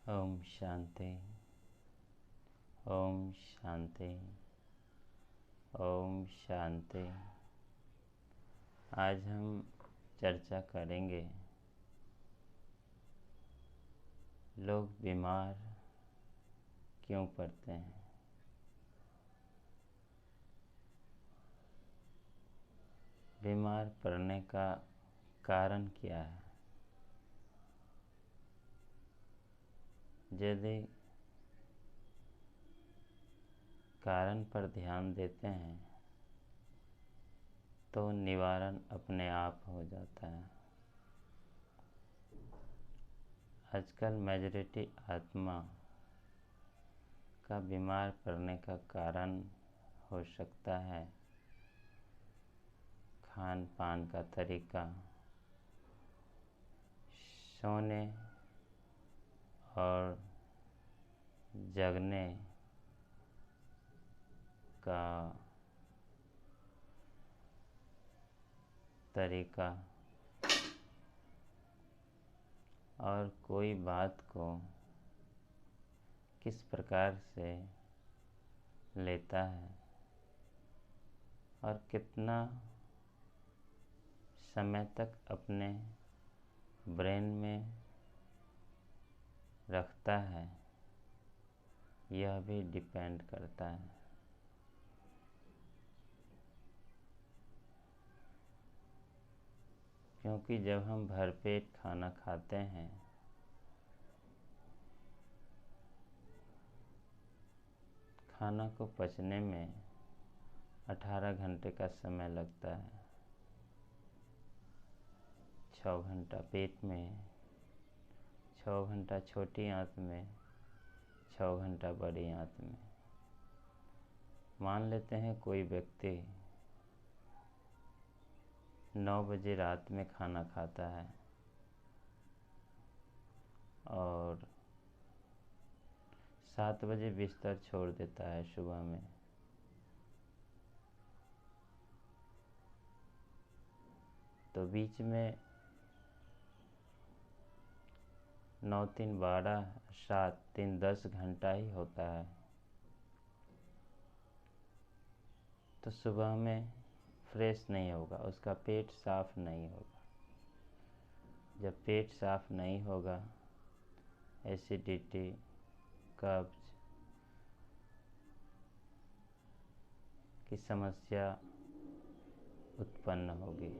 ओम शांति। ओम शांति। ओम शांति। आज हम चर्चा करेंगे लोग बीमार क्यों पड़ते हैं। बीमार पड़ने का कारण क्या है। यदि कारण पर ध्यान देते हैं तो निवारण अपने आप हो जाता है। आजकल मेजॉरिटी आत्मा का बीमार पड़ने का कारण हो सकता है खान पान का तरीका, सोने और जगने का तरीका और कोई बात को किस प्रकार से लेता है और कितना समय तक अपने ब्रेन में रखता है, यह भी डिपेंड करता है। क्योंकि जब हम भरपेट खाना खाते हैं खाना को पचने में 18 घंटे का समय लगता है। 6 घंटा पेट में, 6 घंटा छोटी आंत में, 6 घंटा बड़ी आंत में। मान लेते हैं कोई व्यक्ति 9 बजे रात में खाना खाता है और 7 बजे बिस्तर छोड़ देता है सुबह में, तो बीच में 9 3 12 7 3 10 घंटा ही होता है। तो सुबह में फ्रेश नहीं होगा, उसका पेट साफ नहीं होगा। जब पेट साफ नहीं होगा, एसिडिटी, कब्ज की समस्या उत्पन्न होगी।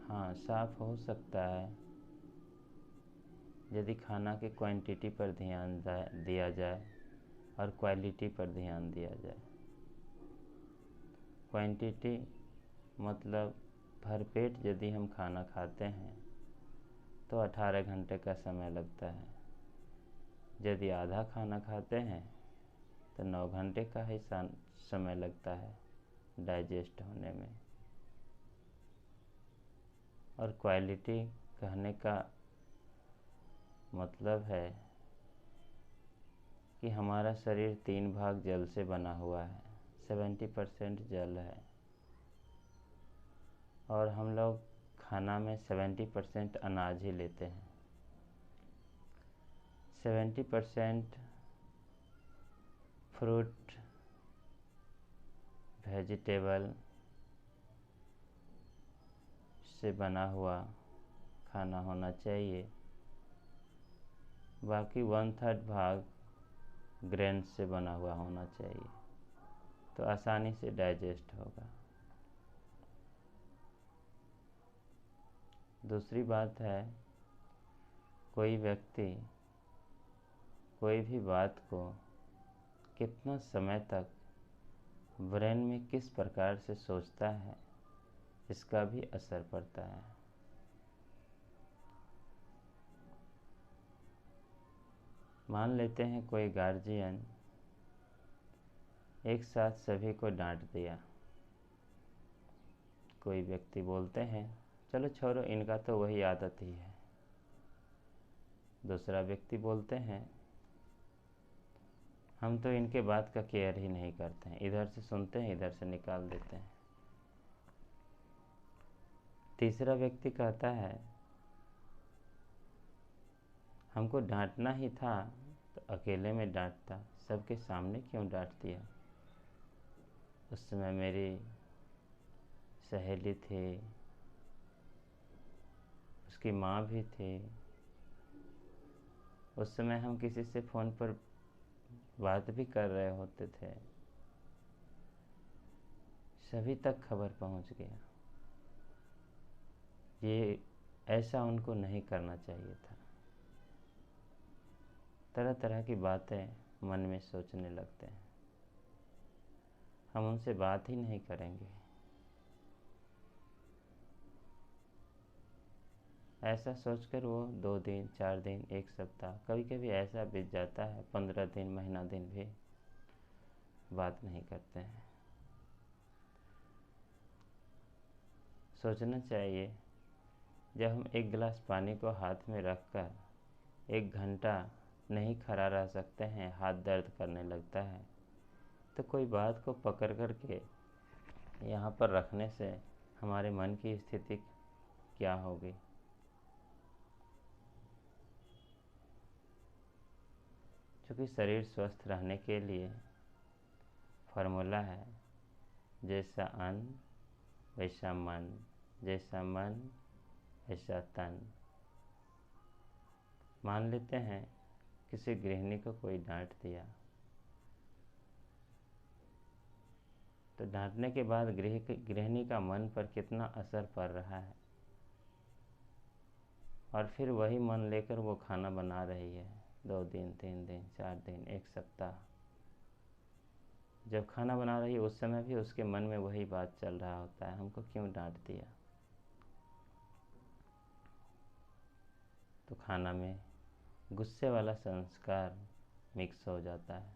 हाँ, साफ हो सकता है यदि खाना की क्वांटिटी पर ध्यान दिया जाए और क्वालिटी पर ध्यान दिया जाए। क्वांटिटी मतलब भरपेट यदि हम खाना खाते हैं तो 18 घंटे का समय लगता है। यदि आधा खाना खाते हैं तो 9 घंटे का ही समय लगता है डाइजेस्ट होने में। और क्वालिटी कहने का मतलब है कि हमारा शरीर 3 भाग जल से बना हुआ है, 70% जल है और हम लोग खाना में 70% अनाज ही लेते हैं। 70% फ्रूट, वेजिटेबल से बना हुआ खाना होना चाहिए। बाकी 1/3 भाग ग्रेन से बना हुआ होना चाहिए, तो आसानी से डाइजेस्ट होगा। दूसरी बात है, कोई व्यक्ति कोई भी बात को कितना समय तक ब्रेन में किस प्रकार से सोचता है, इसका भी असर पड़ता है। मान लेते हैं कोई गार्जियन एक साथ सभी को डांट दिया। कोई व्यक्ति बोलते हैं चलो छोड़ो, इनका तो वही आदत ही है। दूसरा व्यक्ति बोलते हैं हम तो इनके बात का केयर ही नहीं करते हैं, इधर से सुनते हैं इधर से निकाल देते हैं। तीसरा व्यक्ति कहता है हमको डांटना ही था तो अकेले में डांटता, सबके सामने क्यों डांट दिया। उस समय मेरी सहेली थी, उसकी माँ भी थी। उस समय हम किसी से फ़ोन पर बात भी कर रहे होते थे, सभी तक खबर पहुंच गया। ये ऐसा उनको नहीं करना चाहिए था। तरह तरह की बातें मन में सोचने लगते हैं। हम उनसे बात ही नहीं करेंगे। ऐसा सोचकर वो 2 दिन, 4 दिन, 1 सप्ताह, कभी कभी ऐसा बीत जाता है 15 दिन, महीना दिन भी बात नहीं करते हैं। सोचना चाहिए, जब हम एक गिलास पानी को हाथ में रखकर 1 घंटा नहीं खड़ा रह सकते हैं, हाथ दर्द करने लगता है, तो कोई बात को पकड़ कर के यहाँ पर रखने से हमारे मन की स्थिति क्या होगी। क्योंकि शरीर स्वस्थ रहने के लिए फार्मूला है, जैसा अन्न वैसा मन, जैसा मन वैसा तन। मान लेते हैं किसी गृहिणी को कोई डांट दिया, तो डांटने के बाद गृहिणी का मन पर कितना असर पड़ रहा है, और फिर वही मन लेकर वो खाना बना रही है 2 दिन, 3 दिन, 4 दिन, 1 सप्ताह। जब खाना बना रही है उस समय भी उसके मन में वही बात चल रहा होता है, हमको क्यों डांट दिया। तो खाना में गुस्से वाला संस्कार मिक्स हो जाता है।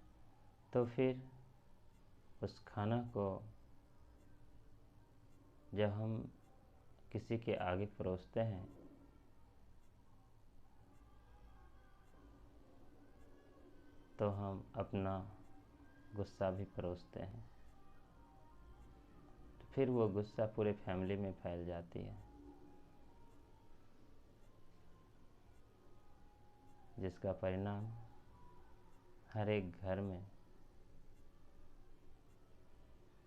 तो फिर उस खाना को जब हम किसी के आगे परोसते हैं, तो हम अपना गुस्सा भी परोसते हैं। तो फिर वो गुस्सा पूरे फैमिली में फैल जाती है, जिसका परिणाम हर एक घर में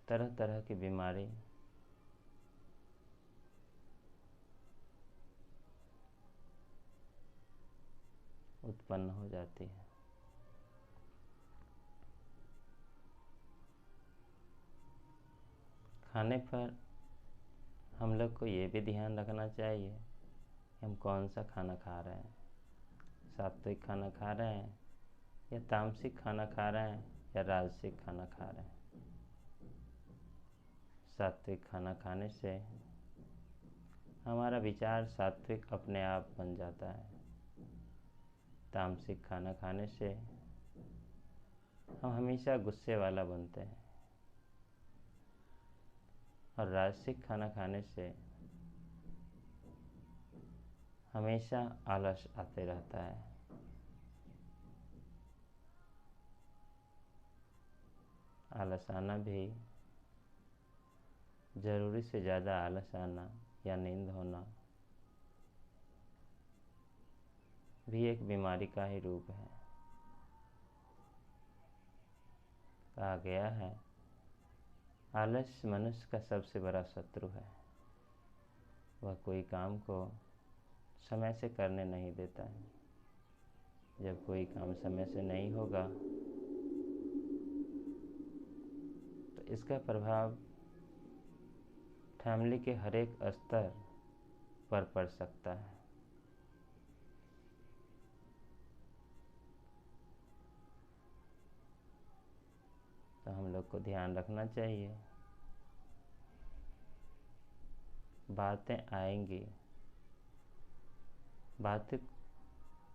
तरह तरह की बीमारी उत्पन्न हो जाती है। खाने पर हम लोग को ये भी ध्यान रखना चाहिए कि हम कौन सा खाना खा रहे हैं। सात्विक खाना खा रहे हैं या तामसिक खाना खा रहे हैं या राजसिक खाना खा रहे हैं। सात्विक खाना खाने से हमारा विचार सात्विक अपने आप बन जाता है। तामसिक खाना खाने से हम हमेशा गुस्से वाला बनते हैं, और राजसिक खाना खाने से हमेशा आलस आते रहता है। आलस आना भी, ज़रूरी से ज़्यादा आलस आना या नींद होना भी एक बीमारी का ही रूप है। कहा गया है, आलस मनुष्य का सबसे बड़ा शत्रु है। वह कोई काम को समय से करने नहीं देता है। जब कोई काम समय से नहीं होगा तो इसका प्रभाव फैमिली के हर एक स्तर पर पड़ सकता है। तो हम लोग को ध्यान रखना चाहिए, बातें आएंगी,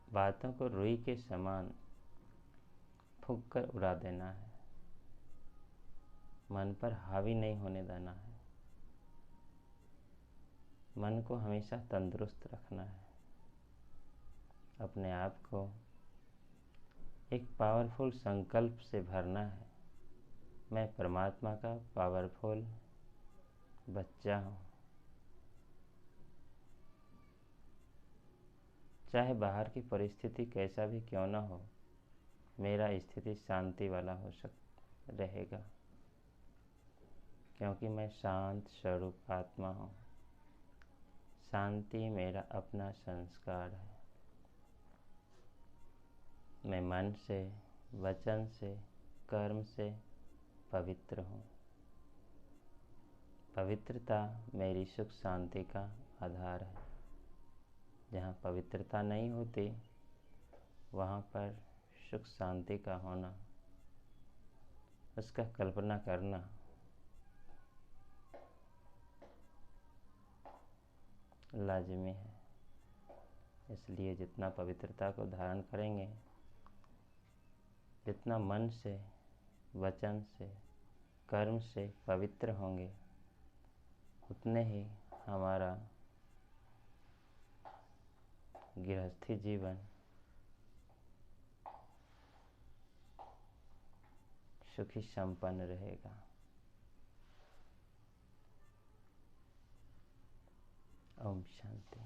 बातों को रुई के समान फूंक कर उड़ा देना है। मन पर हावी नहीं होने देना है। मन को हमेशा तंदुरुस्त रखना है। अपने आप को एक पावरफुल संकल्प से भरना है। मैं परमात्मा का पावरफुल बच्चा हूँ। चाहे बाहर की परिस्थिति कैसा भी क्यों न हो, मेरा स्थिति शांति वाला रहेगा, क्योंकि मैं शांत स्वरूप आत्मा हूँ। शांति मेरा अपना संस्कार है। मैं मन से, वचन से, कर्म से पवित्र हूँ। पवित्रता मेरी सुख शांति का आधार है। जहाँ पवित्रता नहीं होती, वहाँ पर सुख शांति का होना, उसका कल्पना करना लाजिमी है। इसलिए जितना पवित्रता को धारण करेंगे, जितना मन से, वचन से, कर्म से पवित्र होंगे, उतने ही हमारा गृहस्थी जीवन सुखी संपन्न रहेगा। ओम शांति।